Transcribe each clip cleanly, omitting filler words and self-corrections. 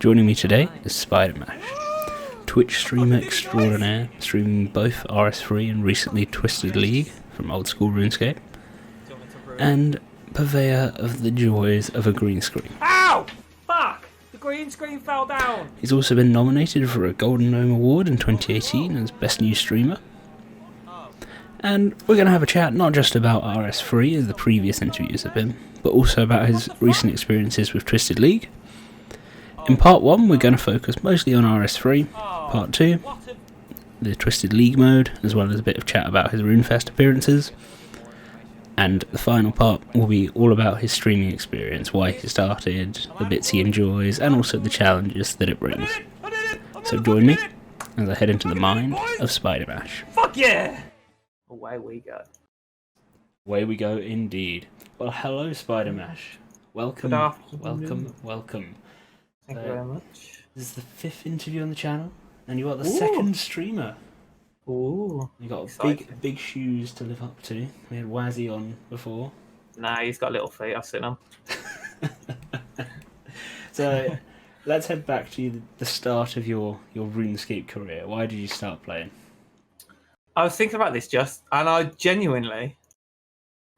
Joining me today is Spidermash, Twitch streamer extraordinaire, streaming both RS3 and recently Twisted League from old school Runescape, and purveyor of the joys of a green screen. Ow! Fuck! The green screen fell down! He's also been nominated for a Golden Gnome Award in 2018 as Best New Streamer. And we're going to have a chat not just about RS3 as the previous interviews have been, but also about his recent experiences with Twisted League. In part 1 we're going to focus mostly on RS3, part 2 the Twisted League mode, as well as a bit of chat about his RuneFest appearances, and the final part will be all about his streaming experience, why he started, the bits he enjoys, and also the challenges that it brings. So join me as I head into the mind of Spidermash. Fuck yeah! Away we go. Away we go indeed. Well, hello Spidermash. Welcome, welcome. Thank you very much. This is the 5th interview on the channel, and you got the second streamer. Ooh. You got Exciting. big shoes to live up to. We had Wazzy on before. Nah, he's got little feet, I've seen him. So, let's head back to the start of your RuneScape career. Why did you start playing? I was thinking about this and I genuinely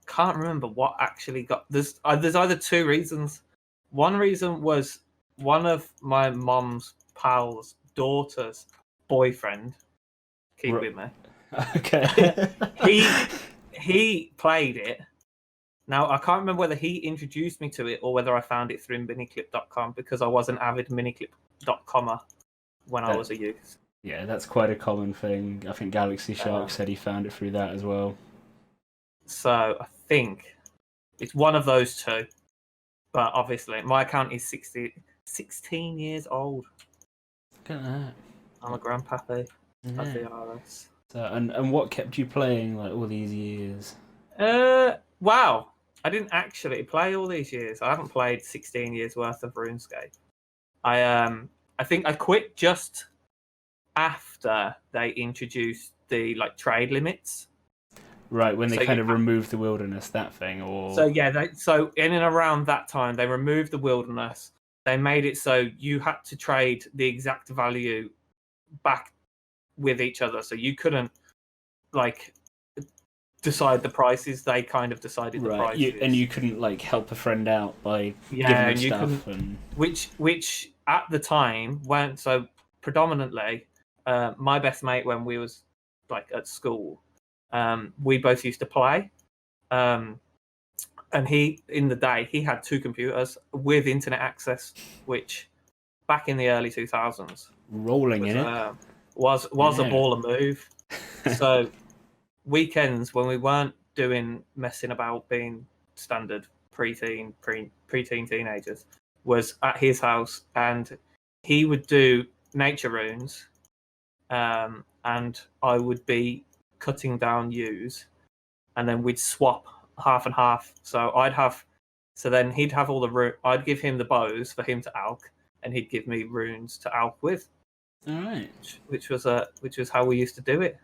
can't remember what actually got... There's either two reasons. One reason was one of my mom's pal's daughter's boyfriend. Keep with me. Okay. he played it. Now, I can't remember whether he introduced me to it or whether I found it through miniclip.com, because I was an avid miniclip.comer when I was a youth. Yeah, that's quite a common thing. I think Galaxy Shark said he found it through that as well. So I think it's one of those two. But obviously, my account is 16 years old. Look at that. I'm a grandpappy of the Yeah. RS. So, and what kept you playing like all these years? Wow. I didn't actually play all these years. I haven't played 16 years worth of RuneScape. I think I quit just after they introduced the trade limits. Right, when they So kind of removed the wilderness, that thing, or... So yeah, so in and around that time, they removed the wilderness. They made it so you had to trade the exact value back with each other. So you couldn't, decide the prices. They kind of decided the prices. And you couldn't, help a friend out by giving them stuff. And... Which at the time weren't so predominantly... my best mate, when we was, at school... we both used to play, and he had 2 computers with internet access, which back in the early 2000s was a baller move. So weekends when we weren't doing messing about being standard preteen teenagers was at his house, and he would do nature runes, and I would be cutting down yews, and then we'd swap half and half. So then he'd have all the I'd give him the bows for him to alch, and he'd give me runes to alch with. All right, which was how we used to do it.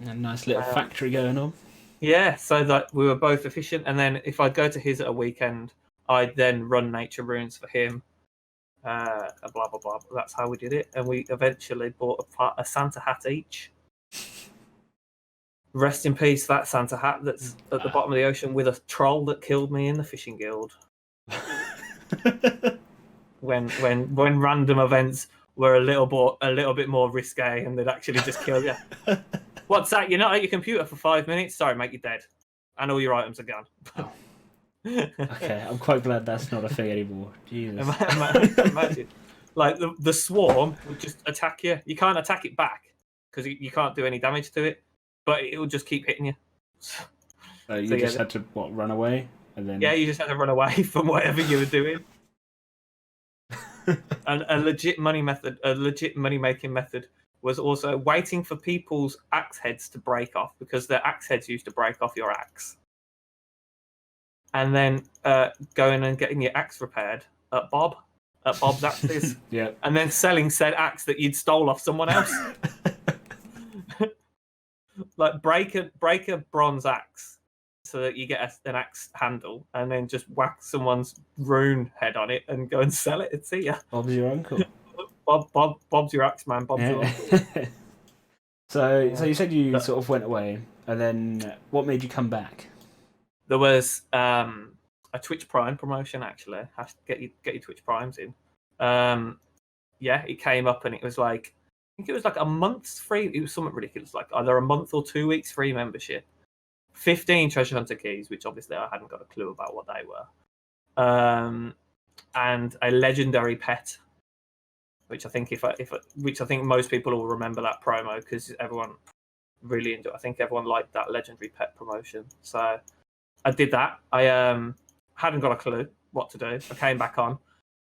A nice little factory going on. Yeah, so that we were both efficient. And then if I'd go to his at a weekend, I'd then run nature runes for him. Blah blah blah. That's how we did it, and we eventually bought a Santa hat each. Rest in peace, that Santa hat that's at the bottom of the ocean with a troll that killed me in the fishing guild. when random events were a little bit more risque, and they'd actually just kill you. What's that? You're not at your computer for 5 minutes? Sorry, mate, you're dead. And all your items are gone. Oh. Okay, I'm quite glad that's not a thing anymore. Jesus. Imagine. The swarm would just attack you. You can't attack it back because you can't do any damage to it. But it will just keep hitting you. So you just had to run away, and then you just had to run away from whatever you were doing. And a legit money making method was also waiting for people's axe heads to break off, because their axe heads used to break off your axe, and then going and getting your axe repaired at Bob's Axes. Yeah, and then selling said axe that you'd stole off someone else. Break a bronze axe so that you get an axe handle, and then just whack someone's rune head on it and go and sell it. See ya. Bob's your uncle. Bob's your axe man. Bob's your uncle. So you said you sort of went away, and then what made you come back? There was a Twitch Prime promotion actually. Have to get your Twitch Primes in. Yeah, it came up and it was like, I think it was like a month's free. It was something ridiculous, like either a month or 2 weeks free membership, 15 treasure hunter keys, which obviously I hadn't got a clue about what they were, and a legendary pet, which I think which I think most people will remember that promo because everyone really enjoyed. I think everyone liked that legendary pet promotion. So I did that. I hadn't got a clue what to do. I came back on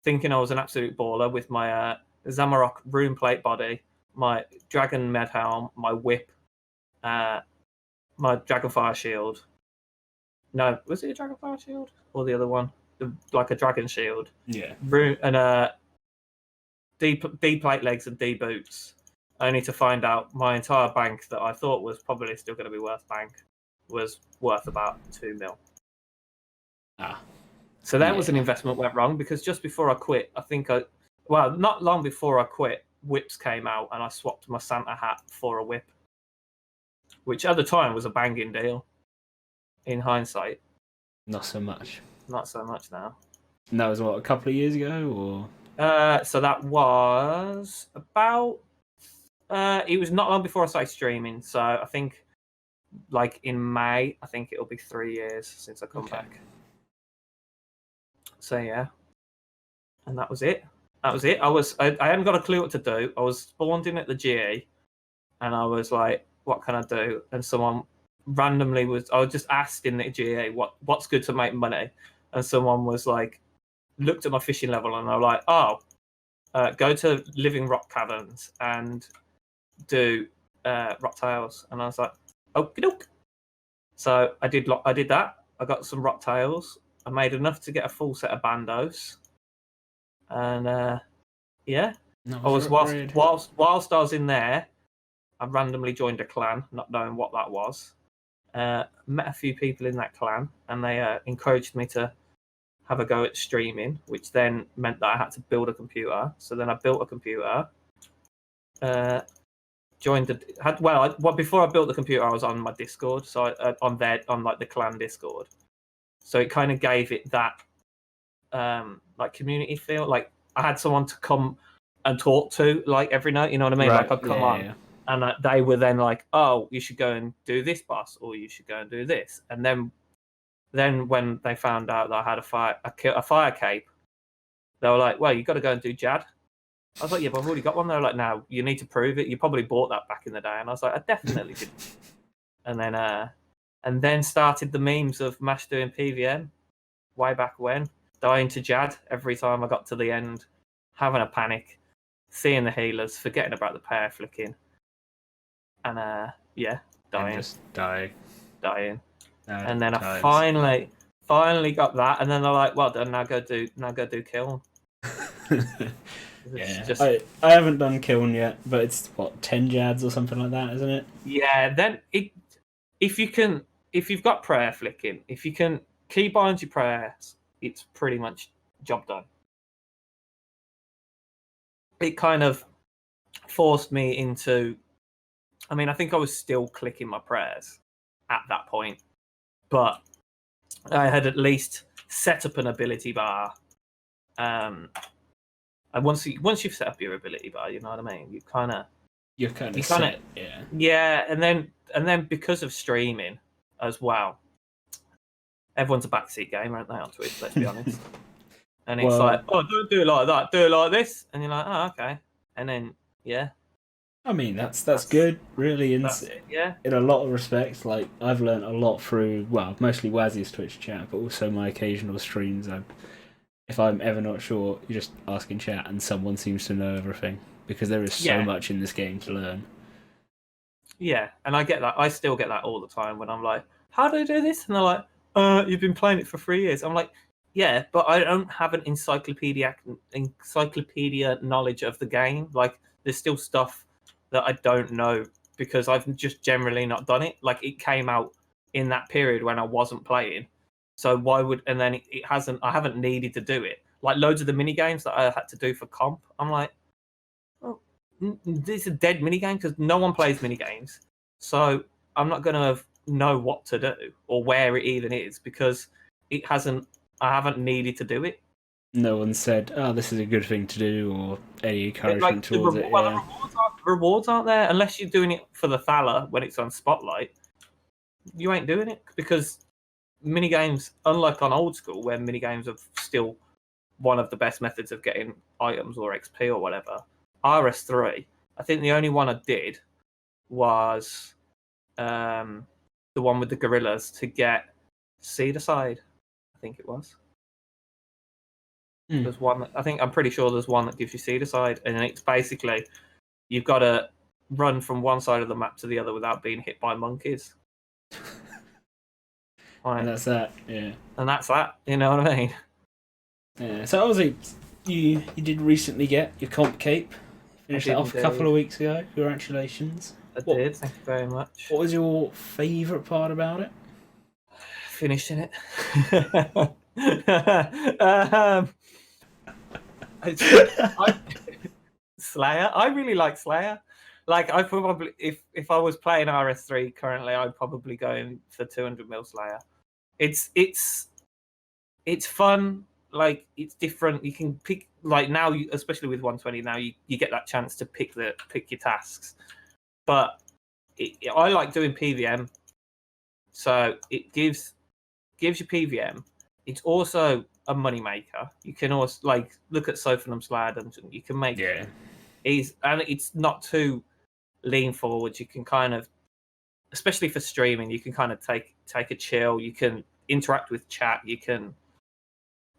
thinking I was an absolute baller with my Zamarok rune plate body, my dragon med helm, my whip, my dragonfire shield. No, was it a dragonfire shield or the other one? Like a dragon shield. Yeah. Rune and D plate legs and D boots. Only to find out my entire bank that I thought was probably still going to be worth bank was worth about 2 mil. So that was an investment went wrong because just before I quit, not long before I quit, whips came out and I swapped my Santa hat for a whip, which at the time was a banging deal. In hindsight, not so much. Not so much now. And that was what, a couple of years ago, or? So that was about. It was not long before I started streaming, so I think, like in May, I think it'll be 3 years since I come back. So yeah, and that was it. I hadn't got a clue what to do. I was spawned in at the GE, and I was like, "What can I do?" And someone randomly I was just asked in the GE what's good to make money, and someone was like, looked at my fishing level, and I was like, go to Living Rock Caverns and do rock tails. And I was like, okie doke. So I did that. I got some rock tails. I made enough to get a full set of bandos, and yeah, I was whilst I was in there, I randomly joined a clan, not knowing what that was. Met a few people in that clan, and they encouraged me to have a go at streaming, which then meant that I had to build a computer. So then I built a computer. Before I built the computer, I was on my Discord, so on like the clan Discord. So it kind of gave it that like community feel. Like I had someone to come and talk to, like every night. You know what I mean? Right. Like I'd come on, and they were then like, "Oh, you should go and do this boss, or you should go and do this." And then when they found out that I had a fire cape, they were like, "Well, you got to go and do Jad." I was like, "Yeah, but I've already got one." They were like, "No, you need to prove it. You probably bought that back in the day." And I was like, "I definitely didn't." And then started the memes of Mash doing PVM way back when, dying to Jad every time I got to the end, having a panic, seeing the healers, forgetting about the pair flicking, and dying. And just dying. And then I finally got that, and then they're like, "Well done, now go do Kiln." I haven't done Kiln yet, but it's what, 10 Jads or something like that, isn't it? Yeah, then if you've got prayer flicking, if you can keybind your prayers, it's pretty much job done. It kind of forced me into. I mean, I think I was still clicking my prayers at that point, but I had at least set up an ability bar. And once you've set up your ability bar, you know what I mean. You're kind of set, yeah. And then because of streaming as well, everyone's a backseat gamer, aren't they, on Twitch? Let's be honest. And it's like, oh, don't do it like that. Do it like this, and you're like, oh, okay. And then I mean, that's good, really. In a lot of respects, like I've learned a lot through, well, mostly Wazzy's Twitch chat, but also my occasional streams. If I'm ever not sure, you just ask in chat, and someone seems to know everything because there is so much in this game to learn. Yeah, and I get that. I still get that all the time when I'm like, "How do I do this?" And they're like, "You've been playing it for 3 years." I'm like, "Yeah, but I don't have an encyclopedia knowledge of the game. Like, there's still stuff that I don't know because I've just generally not done it. Like, it came out in that period when I wasn't playing. So why would, and then I haven't needed to do it. Like loads of the mini games that I had to do for comp, I'm like, this is a dead minigame because no one plays minigames. So I'm not going to know what to do or where it even is because I haven't needed to do it. No one said, "Oh, this is a good thing to do," or any encouragement towards it. Well, the rewards aren't there unless you're doing it for the Thaler when it's on Spotlight. You ain't doing it because minigames, unlike on old school, where minigames are still one of the best methods of getting items or XP or whatever. RS3, I think the only one I did was the one with the gorillas to get Cedar Side. I think it was. There's one. I'm pretty sure there's one that gives you Cedar Side, and it's basically you've got to run from one side of the map to the other without being hit by monkeys. Right. And that's that. Yeah. And that's that. You know what I mean? Yeah. So obviously, you did recently get your Comp Cape. Finished that off a couple of weeks ago. Congratulations. I did. Thank you very much. What was your favourite part about it? Finishing it. Slayer. I really like Slayer. Like I probably, if I was playing RS3 currently, I'd probably go in for 200 mil Slayer. It's fun. Like it's different. You can pick like now, especially with 120 now, you get that chance to pick your tasks. But I like doing PVM, so it gives you PVM. It's also a money maker. You can also like look at Sophanum Slayer Dungeon. You can make and it's not too lean forward. You can kind of, especially for streaming, you can kind of take a chill. You can interact with chat. You can,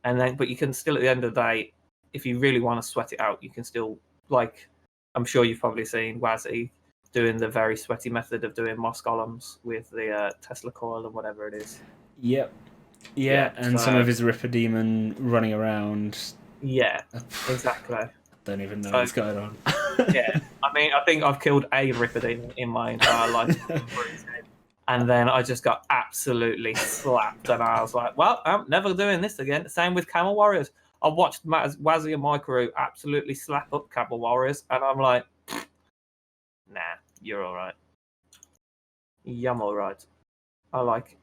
but you can still at the end of the day, if you really want to sweat it out, you can still like. I'm sure you've probably seen Wazzy doing the very sweaty method of doing moss golems with the Tesla coil and whatever it is. Yep. Yeah, and some of his Ripper Demon running around. Yeah, exactly. Don't even know what's going on. Yeah, I mean, I think I've killed a Ripper Demon in my entire life. And then I just got absolutely slapped, and I was like, well, I'm never doing this again. Same with Camel Warriors. I watched Wazzy and my crew absolutely slap up Camel Warriors, and I'm like, nah, you're all right. I'm all right. I like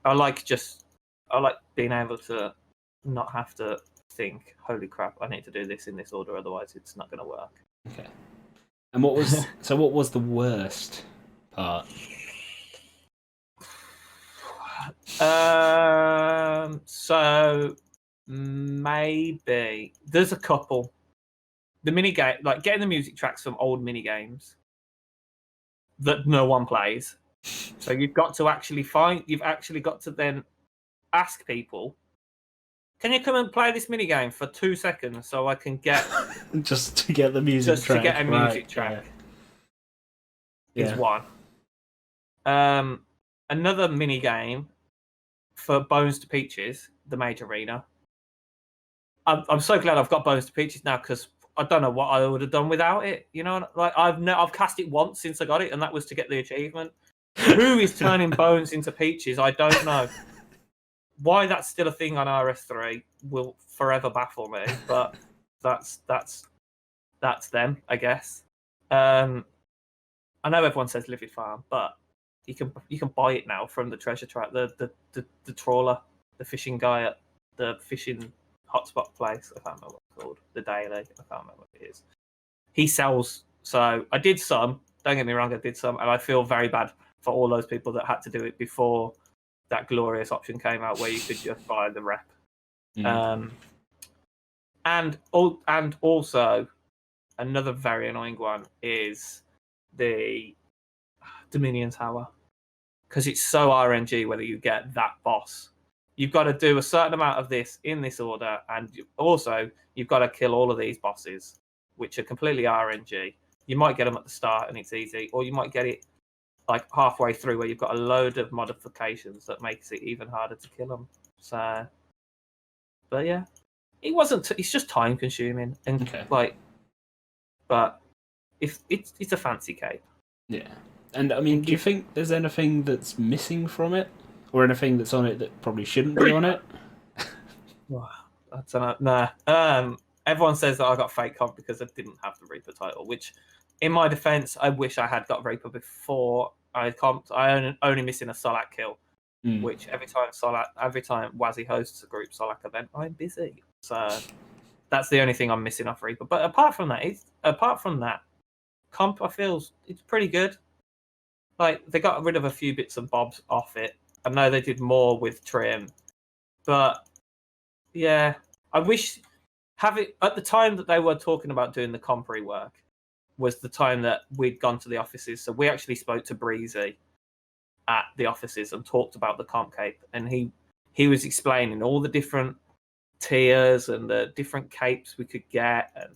being able to not have to think, holy crap, I need to do this in this order, otherwise it's not going to work. Okay. And what was the worst part? So maybe there's a couple. The minigame, like getting the music tracks from old minigames that no one plays. So you've actually got to then ask people, can you come and play this minigame for 2 seconds so I can get just to get the music track. To get a music track is one. Another minigame for Bones to Peaches, the Major Arena. I'm so glad I've got Bones to Peaches now because I don't know what I would have done without it. You know, like I've cast it once since I got it, and that was to get the achievement. Who is turning Bones into Peaches? I don't know. Why that's still a thing on RS3 will forever baffle me, but that's them, I guess. I know everyone says Livid Farm, but you can buy it now from the treasure track, the trawler, the fishing guy at the fishing hotspot place. I can't remember what it's called. The Daily. I can't remember what it is. He sells. So I did some. Don't get me wrong, I did some, and I feel very bad for all those people that had to do it before that glorious option came out where you could just buy the rep. And also another very annoying one is the Dominion Tower, because it's so RNG whether you get that boss. You've got to do a certain amount of this in this order, and also you've got to kill all of these bosses, which are completely RNG. You might get them at the start and it's easy, or you might get it like halfway through where you've got a load of modifications that makes it even harder to kill them. So, but yeah, it wasn't. It's just time consuming and but if it's a fancy cape. Yeah, and I mean, do you think there's anything that's missing from it, or anything that's on it that probably shouldn't be on it? I don't know. Nah. Everyone says that I got fake comp because I didn't have the Reaper title, which in my defense, I wish I had got Reaper before I only missing a Solak kill, which every time Wazzy hosts a group Solak event, I'm busy. So that's the only thing I'm missing off Reaper. But apart from that, comp I feel it's pretty good. Like they got rid of a few bits and bobs off it. I know they did more with trim, but yeah, I wish at the time that they were talking about doing the comp rework was the time that we'd gone to the offices. So we actually spoke to Breezy at the offices and talked about the comp cape, and he was explaining all the different tiers and the different capes we could get and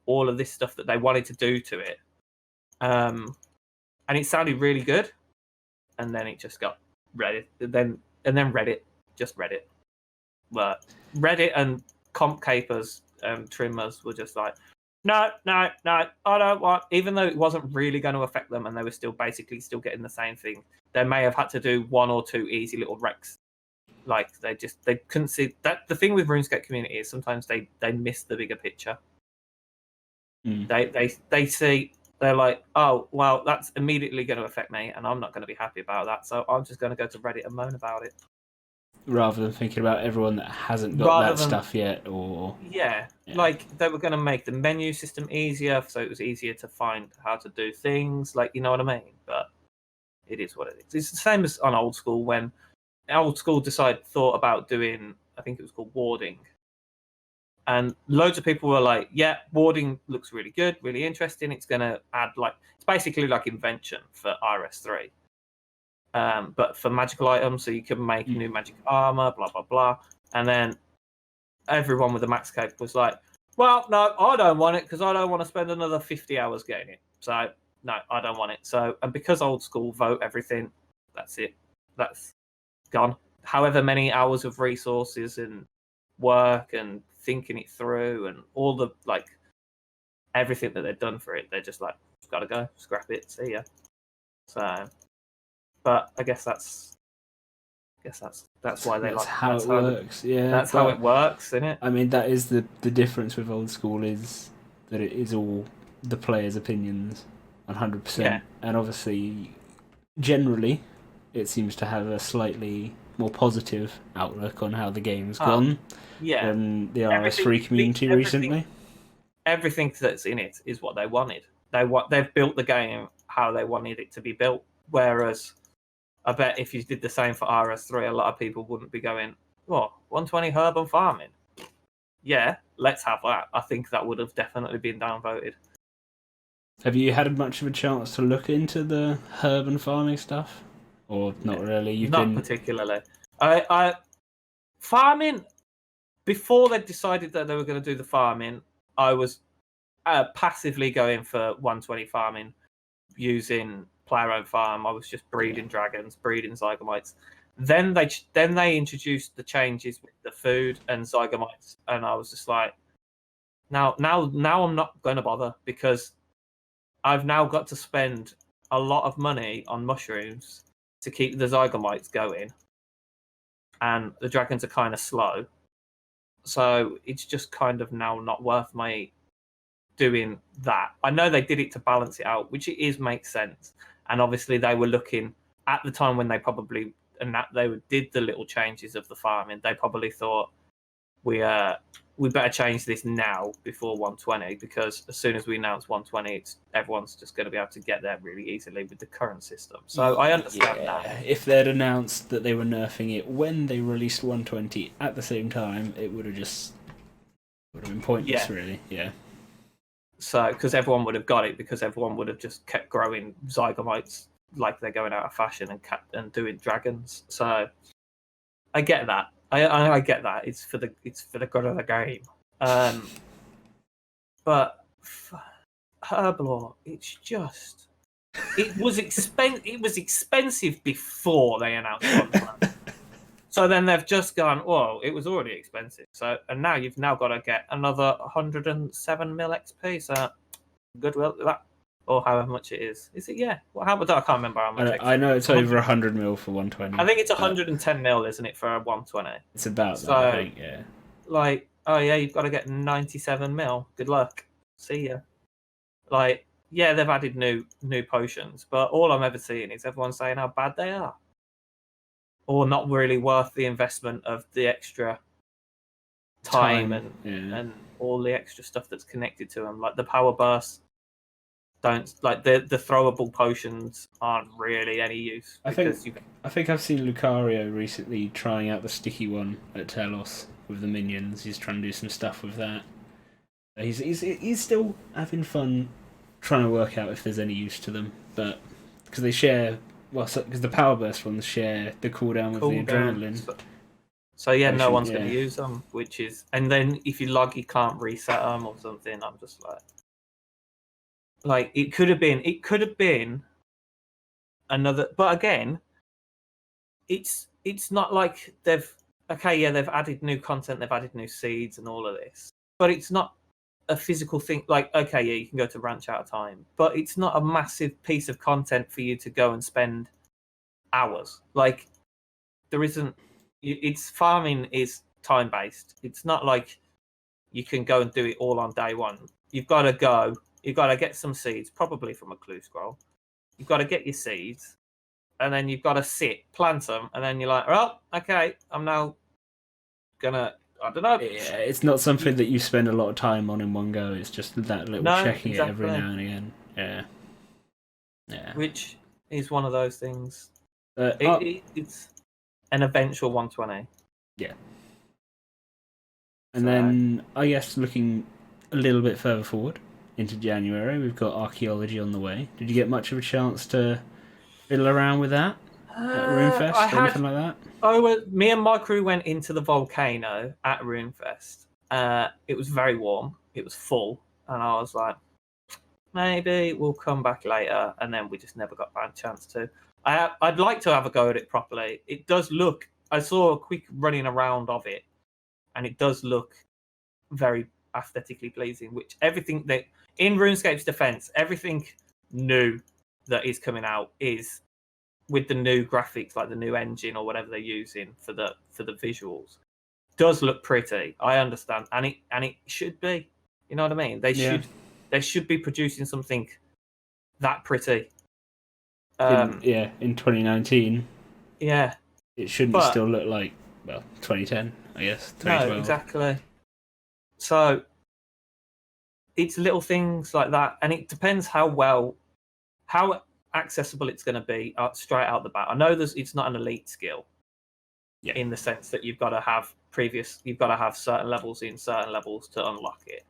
all of this stuff that they wanted to do to it. And it sounded really good. And then it just got Reddit. Then Reddit, just Reddit. But Reddit and comp capers and trimmers were just like, no, I don't want. Even though it wasn't really going to affect them, and they were still getting the same thing. They may have had to do one or two easy little wrecks. Like they couldn't see that. The thing with RuneScape community is sometimes they miss the bigger picture. They see. They're like, oh, well, that's immediately going to affect me, and I'm not going to be happy about that, so I'm just going to go to Reddit and moan about it. Rather than thinking about everyone that hasn't got stuff yet, or... Yeah, like, they were going to make the menu system easier, so it was easier to find how to do things, like, you know what I mean? But it is what it is. It's the same as on Old School, when Old School thought about doing, I think it was called warding, and loads of people were like, yeah, warding looks really good, really interesting. It's going to add, like, it's basically like Invention for RS3. But for magical items, so you can make new magic armor, blah, blah, blah. And then everyone with the max cape was like, well, no, I don't want it because I don't want to spend another 50 hours getting it. So, no, I don't want it. So, and because Old School vote everything, that's it. That's gone. However many hours of resources and work and thinking it through and all the, like, everything that they've done for it, they're just like, gotta go, scrap it, see ya. So, but I guess that's why they like how it works. Yeah, that's how it works, isn't it? I mean, that is the difference with Old School, is that it is all the players' opinions, 100%. Yeah. And obviously, generally, it seems to have a slightly more positive outlook on how the game's gone than the RS3 community recently. Everything that's in it is what they wanted. They've built the game how they wanted it to be built. Whereas, I bet if you did the same for RS3, a lot of people wouldn't be going, "What, 120 herb and farming? Yeah, let's have that." I think that would have definitely been downvoted. Have you had much of a chance to look into the herb and farming stuff? Or not really? Not particularly. I farming, before they decided that they were going to do the farming, I was passively going for 120 farming using player-owned farm. I was just breeding dragons, breeding zygomites. Then they introduced the changes with the food and zygomites, and I was just like, now I'm not going to bother, because I've now got to spend a lot of money on mushrooms to keep the zygomites going, and the dragons are kind of slow, so it's just kind of now not worth my doing that. I know they did it to balance it out, which makes sense, and obviously they were looking at the time when they did the little changes of the farming. They probably thought we better change this now before 120, because as soon as we announce 120, everyone's just going to be able to get there really easily with the current system. So I understand that. If they'd announced that they were nerfing it when they released 120 at the same time, it would have been pointless, really. Yeah. So, because everyone would have got it, because everyone would have just kept growing zygomites like they're going out of fashion and doing dragons. So I get that. I get that. It's for the good of the game. But Herblore, it's just, it was expensive before they announced it. So then they've just gone, whoa, it was already expensive. So, and now you've got to get another 107 mil XP. So goodwill that, or however much it is. Is it? Yeah. Well, I can't remember how much. I know it's over 100 mil for 120. I think it's 110 mil, isn't it, for a 120? It's about that, I think, yeah. Like, oh yeah, you've got to get 97 mil. Good luck. See ya. Like, yeah, they've added new potions, but all I'm ever seeing is everyone saying how bad they are, or not really worth the investment of the extra time and all the extra stuff that's connected to them, like the power bursts. Don't like the throwable potions aren't really any use. I think I've seen Lucario recently trying out the sticky one at Telos with the minions. He's trying to do some stuff with that. He's still having fun trying to work out if there's any use to them, but because they share, because the power burst ones share the cooldown with the adrenaline. So yeah, no one's going to use them, which is, and then if you log, you can't reset them or something. I'm just like it could have been another, but again, it's not like they've added new content, they've added new seeds and all of this, but it's not a physical thing. Like, okay, yeah, you can go to Ranch Out of Time, but it's not a massive piece of content for you to go and spend hours. Like, there isn't. It's farming is time based. It's not like you can go and do it all on day one. You've got to go. You've got to get some seeds, probably from a clue scroll. You've got to get your seeds, and then you've got to plant them, and then you're like, well, okay, I'm now gonna. I don't know. Yeah, it's not something that you spend a lot of time on in one go. It's just that little checking it every now and again. Yeah. Which is one of those things. It's an eventual 120. Yeah. And then, I guess, looking a little bit further forward into January, we've got Archaeology on the way. Did you get much of a chance to fiddle around with that at Runefest or anything like that? Me and my crew went into the volcano at Runefest. It was very warm. It was full. And I was like, maybe we'll come back later. And then we just never got a chance to. I'd like to have a go at it properly. It does look. I saw a quick running around of it, and it does look very aesthetically pleasing. Which everything that in RuneScape's defense, everything new that is coming out is with the new graphics, like the new engine or whatever they're using for the visuals, does look pretty. I understand, and it should be. You know what I mean? They should be producing something that pretty. In 2019. Yeah. It shouldn't still look like, 2010, I guess. 2012. No, exactly. So, it's little things like that, and it depends how accessible it's going to be straight out the bat. I know it's not an elite skill, in the sense that you've got to have certain levels in certain levels to unlock it.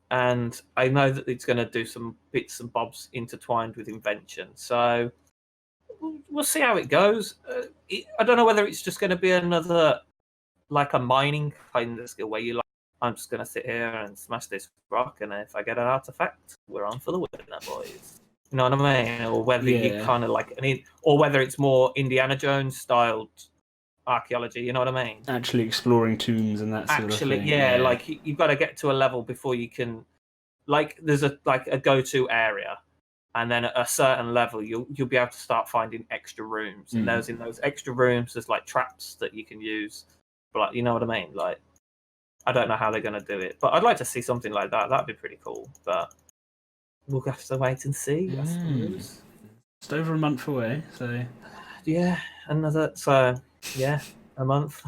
And I know that it's going to do some bits and bobs intertwined with invention. So we'll see how it goes. I don't know whether it's just going to be another, like a mining kind of skill where you I'm just going to sit here and smash this rock, and if I get an artifact, we're on for the winner, boys. You know what I mean? Or whether you kind of or whether it's more Indiana Jones styled archaeology, you know what I mean? Actually exploring tombs and that sort of thing. Yeah, like you've got to get to a level before you can, like there's a go-to area, and then at a certain level you'll be able to start finding extra rooms, and in those extra rooms there's like traps that you can use, but you know what I mean? Like, I don't know how they're going to do it, but I'd like to see something like that. That'd be pretty cool, but we'll have to wait and see, I suppose. It's over a month away, so yeah, a month.